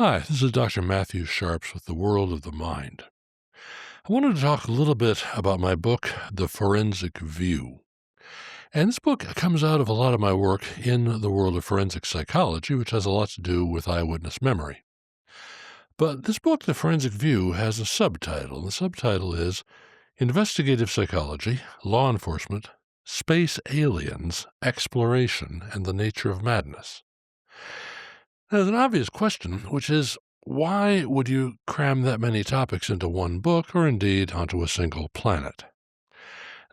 Hi, this is Dr. Matthew Sharps with The World of the Mind. I wanted to talk a little bit about my book, The Forensic View. And this book comes out of a lot of my work in the world of forensic psychology, which has a lot to do with eyewitness memory. But this book, The Forensic View, has a subtitle. The subtitle is Investigative Psychology, Law Enforcement, Space Aliens, Exploration, and the Nature of Madness. Now, there's an obvious question, which is, why would you cram that many topics into one book, or indeed onto a single planet?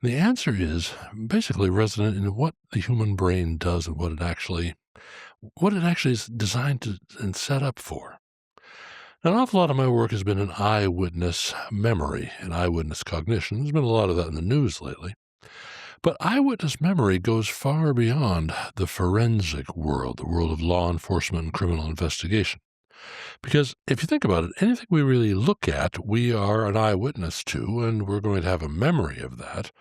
And the answer is basically resonant in what the human brain does and what it actually is designed to and set up for. Now, an awful lot of my work has been in eyewitness memory and eyewitness cognition. There's been a lot of that in the news lately. But eyewitness memory goes far beyond the forensic world, the world of law enforcement and criminal investigation. Because if you think about it, anything we really look at, we are an eyewitness to, and we're going to have a memory of that.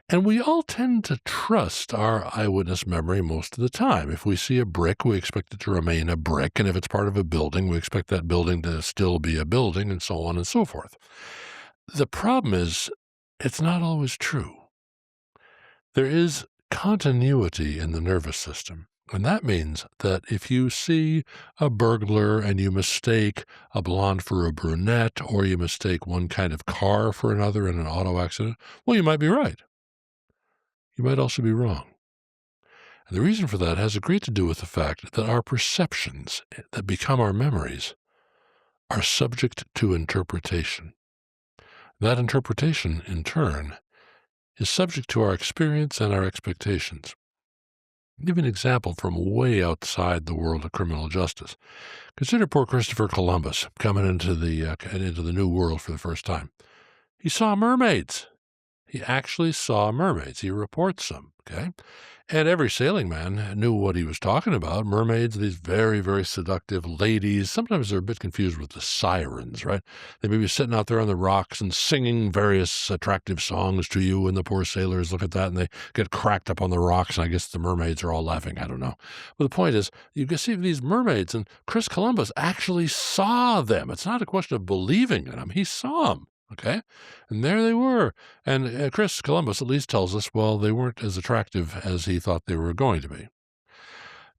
And we all tend to trust our eyewitness memory most of the time. If we see a brick, we expect it to remain a brick. And if it's part of a building, we expect that building to still be a building, and so on and so forth. The problem is, it's not always true. There is continuity in the nervous system. And that means that if you see a burglar and you mistake a blonde for a brunette, or you mistake one kind of car for another in an auto accident, well, you might be right. You might also be wrong. And the reason for that has a great to do with the fact that our perceptions that become our memories are subject to interpretation. That interpretation, in turn, is subject to our experience and our expectations. I'll give you an example from way outside the world of criminal justice. Consider poor Christopher Columbus coming into the New World for the first time. He saw mermaids. He actually saw mermaids. He reports them, okay? And every sailing man knew what he was talking about. Mermaids, these very, very seductive ladies. Sometimes they're a bit confused with the sirens, right? They may be sitting out there on the rocks and singing various attractive songs to you, and the poor sailors look at that and they get cracked up on the rocks, and I guess the mermaids are all laughing. I don't know. But the point is, you can see these mermaids, and Chris Columbus actually saw them. It's not a question of believing in them. He saw them. Okay, and there they were. And Chris Columbus at least tells us, well, they weren't as attractive as he thought they were going to be.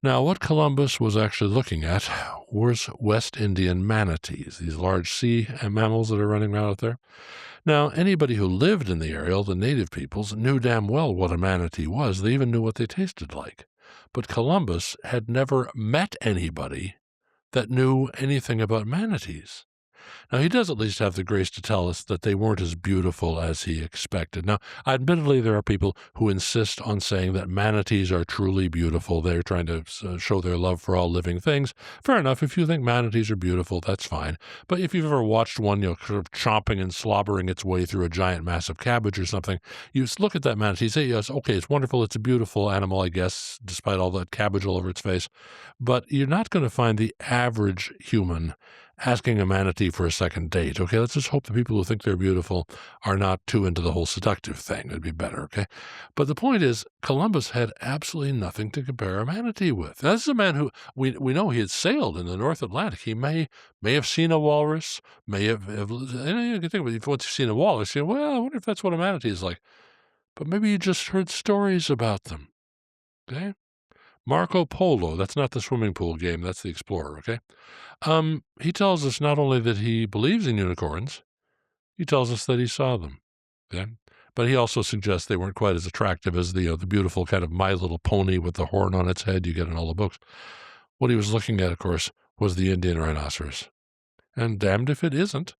Now, what Columbus was actually looking at was West Indian manatees, these large sea mammals that are running around out there. Now, anybody who lived in the area, the native peoples, knew damn well what a manatee was. They even knew what they tasted like. But Columbus had never met anybody that knew anything about manatees. Now, he does at least have the grace to tell us that they weren't as beautiful as he expected. Now, admittedly, there are people who insist on saying that manatees are truly beautiful. They're trying to show their love for all living things. Fair enough. If you think manatees are beautiful, that's fine. But if you've ever watched one, sort of chomping and slobbering its way through a giant mass of cabbage or something, you look at that manatee, say, yes, okay, it's wonderful. It's a beautiful animal, I guess, despite all that cabbage all over its face. But you're not going to find the average human asking a manatee for a second date. Okay, let's just hope the people who think they're beautiful are not too into the whole seductive thing. It'd be better, okay? But the point is, Columbus had absolutely nothing to compare a manatee with. Now, this is a man who, we know he had sailed in the North Atlantic. He may have seen a walrus, may have and you can think about it, once you've seen a walrus, you say, well, I wonder if that's what a manatee is like. But maybe you just heard stories about them, okay? Marco Polo, that's not the swimming pool game, that's the explorer, okay? He tells us not only that he believes in unicorns, he tells us that he saw them, okay? But he also suggests they weren't quite as attractive as the beautiful kind of My Little Pony with the horn on its head you get in all the books. What he was looking at, of course, was the Indian rhinoceros. And damned if it isn't.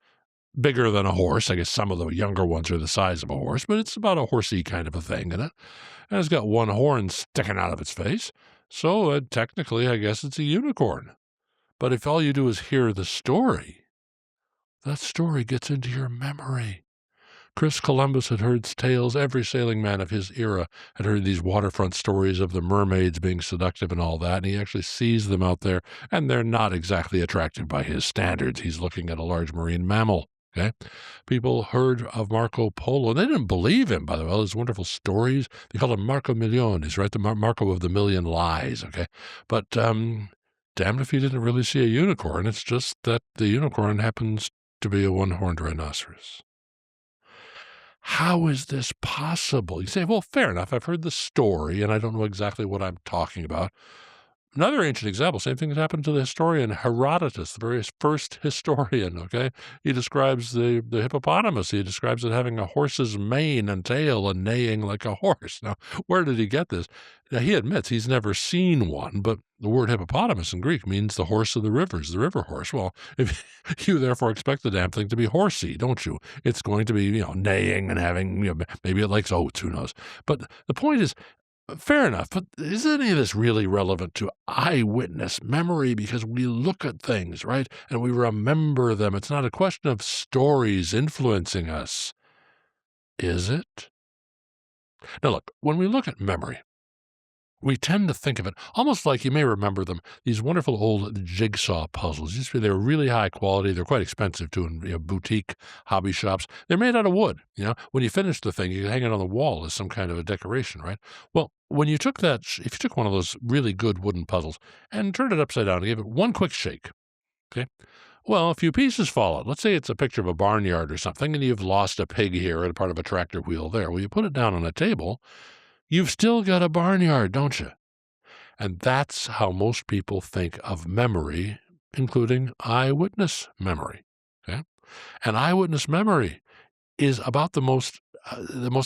Bigger than a horse. I guess some of the younger ones are the size of a horse, but it's about a horsey kind of a thing in it. And it's got one horn sticking out of its face. So technically, I guess it's a unicorn. But if all you do is hear the story, that story gets into your memory. Chris Columbus had heard tales. Every sailing man of his era had heard these waterfront stories of the mermaids being seductive and all that, and he actually sees them out there, and they're not exactly attractive by his standards. He's looking at a large marine mammal. Okay, people heard of Marco Polo. They didn't believe him, by the way. All his wonderful stories. They called him Marco Miliones, right? The Marco of the Million Lies. Okay, but damned if you didn't really see a unicorn. It's just that the unicorn happens to be a one-horned rhinoceros. How is this possible? You say, well, fair enough. I've heard the story and I don't know exactly what I'm talking about. Another ancient example, same thing that happened to the historian Herodotus, the very first historian, okay? He describes the hippopotamus. He describes it having a horse's mane and tail and neighing like a horse. Now, where did he get this? Now, he admits he's never seen one, but the word hippopotamus in Greek means the horse of the rivers, the river horse. Well, if you therefore expect the damn thing to be horsey, don't you? It's going to be, neighing and having, maybe it likes oats, who knows? But the point is, fair enough, but is any of this really relevant to eyewitness memory? Because we look at things, right, and we remember them. It's not a question of stories influencing us, is it? Now, look, when we look at memory, we tend to think of it almost like, you may remember them, these wonderful old jigsaw puzzles. Used to be, they were really high quality. They're quite expensive too in boutique hobby shops. They're made out of wood. When you finish the thing, you can hang it on the wall as some kind of a decoration, right? Well, when you took that, if you took one of those really good wooden puzzles and turned it upside down and gave it one quick shake, okay? Well, a few pieces fall out. Let's say it's a picture of a barnyard or something, and you've lost a pig here and a part of a tractor wheel there. Well, you put it down on a table, you've still got a barnyard, don't you? And that's how most people think of memory, including eyewitness memory. Okay? And eyewitness memory is about the most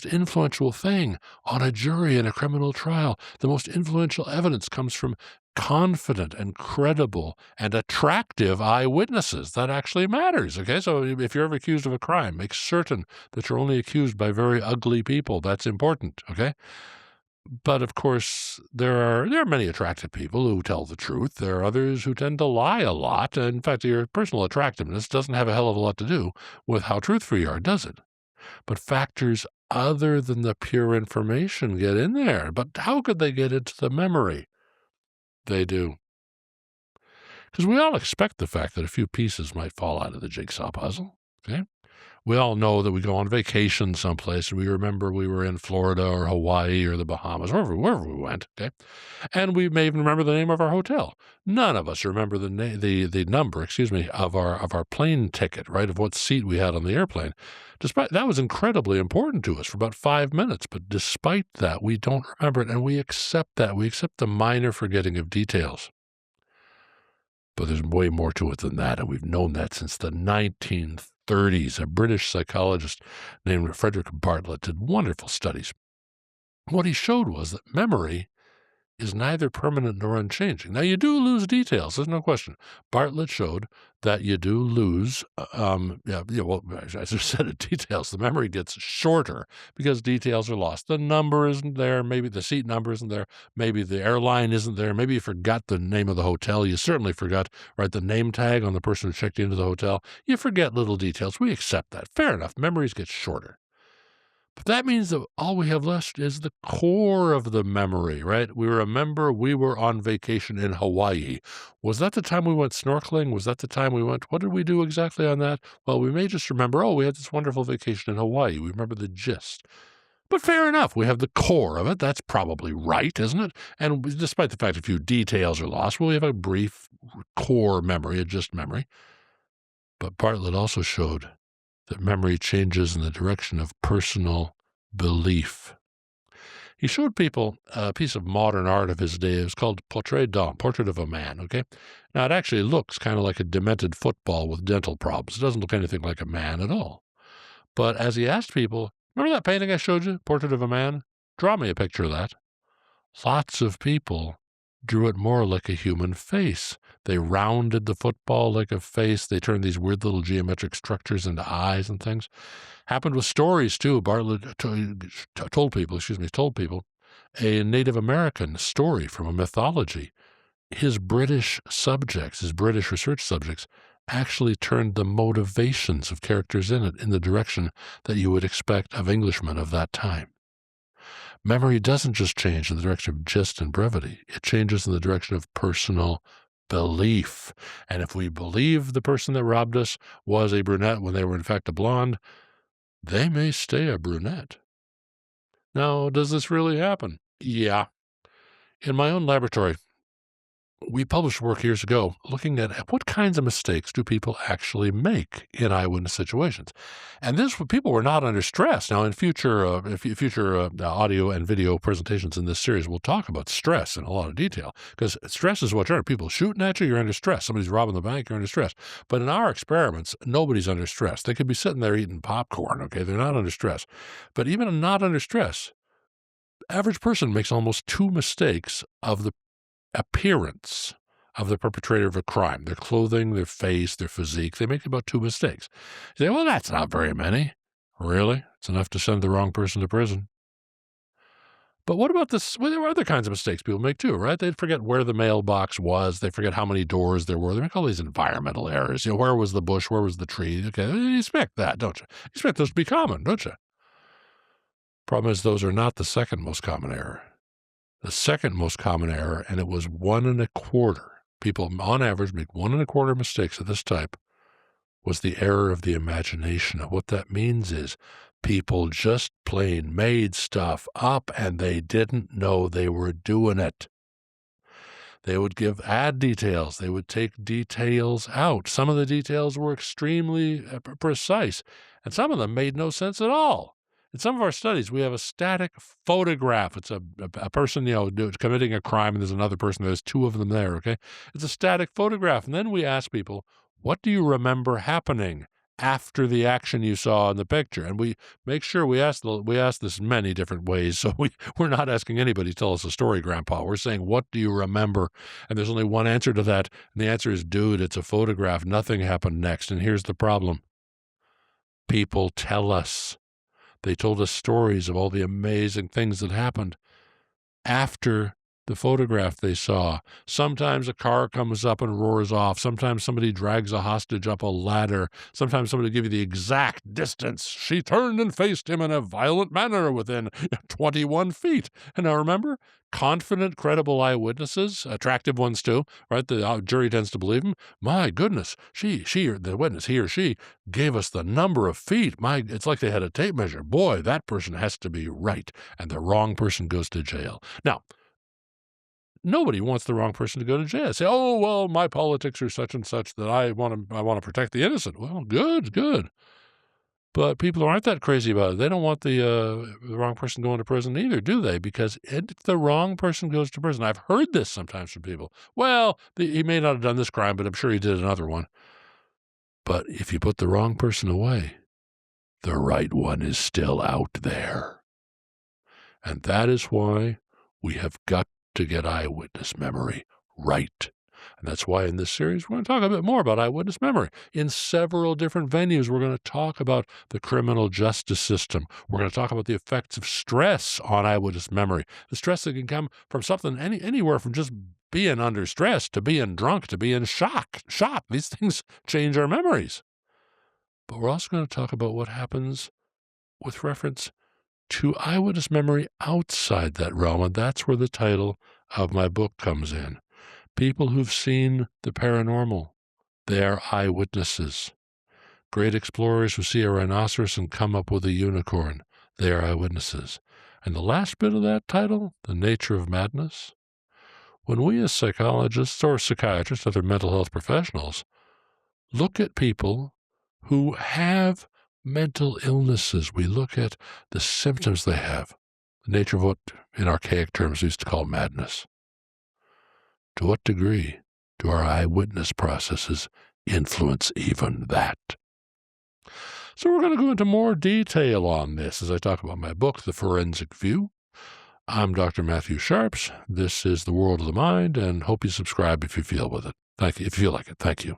influential thing on a jury in a criminal trial. The most influential evidence comes from confident and credible and attractive eyewitnesses. That actually matters. Okay, so if you're ever accused of a crime, make certain that you're only accused by very ugly people. That's important. Okay. But of course, there are many attractive people who tell the truth. There are others who tend to lie a lot. In fact, your personal attractiveness doesn't have a hell of a lot to do with how truthful you are, does it? But factors other than the pure information get in there. But how could they get into the memory? They do. Because we all expect the fact that a few pieces might fall out of the jigsaw puzzle. Okay? We all know that we go on vacation someplace and we remember we were in Florida or Hawaii or the Bahamas, wherever we went, okay? And we may even remember the name of our hotel. None of us remember the number, of our plane ticket, right, of what seat we had on the airplane. Despite that was incredibly important to us for about 5 minutes, but despite that, we don't remember it, and we accept that. We accept the minor forgetting of details. But there's way more to it than that, and we've known that since the 1930s. A British psychologist named Frederick Bartlett did wonderful studies. What he showed was that memory is neither permanent nor unchanging. Now, you do lose details, there's no question. Bartlett showed that you do lose, as I just said, details. The memory gets shorter because details are lost. The number isn't there, maybe the seat number isn't there, maybe the airline isn't there, maybe you forgot the name of the hotel. You certainly forgot, right, the name tag on the person who checked into the hotel. You forget little details. We accept that. Fair enough. Memories get shorter. But that means that all we have left is the core of the memory, right? We remember we were on vacation in Hawaii. Was that the time we went snorkeling? Was that the time we went? What did we do exactly on that? Well, we may just remember, we had this wonderful vacation in Hawaii. We remember the gist. But fair enough, we have the core of it. That's probably right, isn't it? And despite the fact a few details are lost, we have a brief core memory, a gist memory. But Bartlett also showed that memory changes in the direction of personal belief. He showed people a piece of modern art of his day. It was called Portrait of a Man, okay? Now, it actually looks kind of like a demented football with dental problems. It doesn't look anything like a man at all. But as he asked people, remember that painting I showed you, Portrait of a Man? Draw me a picture of that. Lots of people drew it more like a human face. They rounded the football like a face. They turned these weird little geometric structures into eyes and things. Happened with stories, too. Bartlett told people a Native American story from a mythology. His British research subjects, actually turned the motivations of characters in it in the direction that you would expect of Englishmen of that time. Memory doesn't just change in the direction of gist and brevity. It changes in the direction of personal belief. And if we believe the person that robbed us was a brunette when they were in fact a blonde, they may stay a brunette. Now, does this really happen? Yeah. In my own laboratory, We published work years ago looking at what kinds of mistakes do people actually make in eyewitness situations. And people were not under stress. Now, in future audio and video presentations in this series, we'll talk about stress in a lot of detail because stress is what you're under. People shooting at you, you're under stress. Somebody's robbing the bank, you're under stress. But in our experiments, nobody's under stress. They could be sitting there eating popcorn, okay? They're not under stress. But even not under stress, average person makes almost two mistakes of the appearance of the perpetrator of a crime, their clothing, their face, their physique. They make about two mistakes. You say, well, that's not very many. Really? It's enough to send the wrong person to prison. But what about this? Well, there were other kinds of mistakes people make too, right? They'd forget where the mailbox was. They forget how many doors there were. They make all these environmental errors. Where was the bush? Where was the tree? Okay, you expect that, don't you? You expect those to be common, don't you? Problem is, those are not the second most common error. The second most common error, and it was 1 1/4. People, on average, make 1 1/4 mistakes of this type, was the error of the imagination. And what that means is people just plain made stuff up, and they didn't know they were doing it. They would add details. They would take details out. Some of the details were extremely precise, and some of them made no sense at all. In some of our studies, we have a static photograph. It's a person, committing a crime, and there's another person. There's two of them there, okay? It's a static photograph. And then we ask people, what do you remember happening after the action you saw in the picture? And we make sure we ask this many different ways. So we're not asking anybody to tell us a story, Grandpa. We're saying, what do you remember? And there's only one answer to that. And the answer is, dude, it's a photograph. Nothing happened next. And here's the problem. People tell us. They told us stories of all the amazing things that happened after the photograph they saw. Sometimes a car comes up and roars off. Sometimes somebody drags a hostage up a ladder. Sometimes somebody give you the exact distance. She turned and faced him in a violent manner within 21 feet. And now remember, confident, credible eyewitnesses, attractive ones too, right? The jury tends to believe them. My goodness, the witness, he or she, gave us the number of feet. It's like they had a tape measure. Boy, that person has to be right. And the wrong person goes to jail. Now, nobody wants the wrong person to go to jail. Say, oh, well, my politics are such and such that I want to protect the innocent. Well, good. But people aren't that crazy about it. They don't want the wrong person going to prison either, do they? Because if the wrong person goes to prison, I've heard this sometimes from people. Well, he may not have done this crime, but I'm sure he did another one. But if you put the wrong person away, the right one is still out there. And that is why we have got to get eyewitness memory right. And that's why in this series, we're going to talk a bit more about eyewitness memory. In several different venues, we're going to talk about the criminal justice system. We're going to talk about the effects of stress on eyewitness memory. The stress that can come from something anywhere from just being under stress to being drunk to being shocked. These things change our memories. But we're also going to talk about what happens with reference to eyewitness memory outside that realm, and that's where the title of my book comes in. People who've seen the paranormal, they are eyewitnesses. Great explorers who see a rhinoceros and come up with a unicorn, they are eyewitnesses. And the last bit of that title, The Nature of Madness, when we as psychologists or psychiatrists, other mental health professionals, look at people who have mental illnesses, we look at the symptoms they have, the nature of what, in archaic terms, we used to call madness. To what degree do our eyewitness processes influence even that? So we're going to go into more detail on this as I talk about my book, The Forensic View. I'm Dr. Matthew Sharps. This is The World of the Mind, and hope you subscribe if you feel with it. Thank you. If you feel like it. Thank you.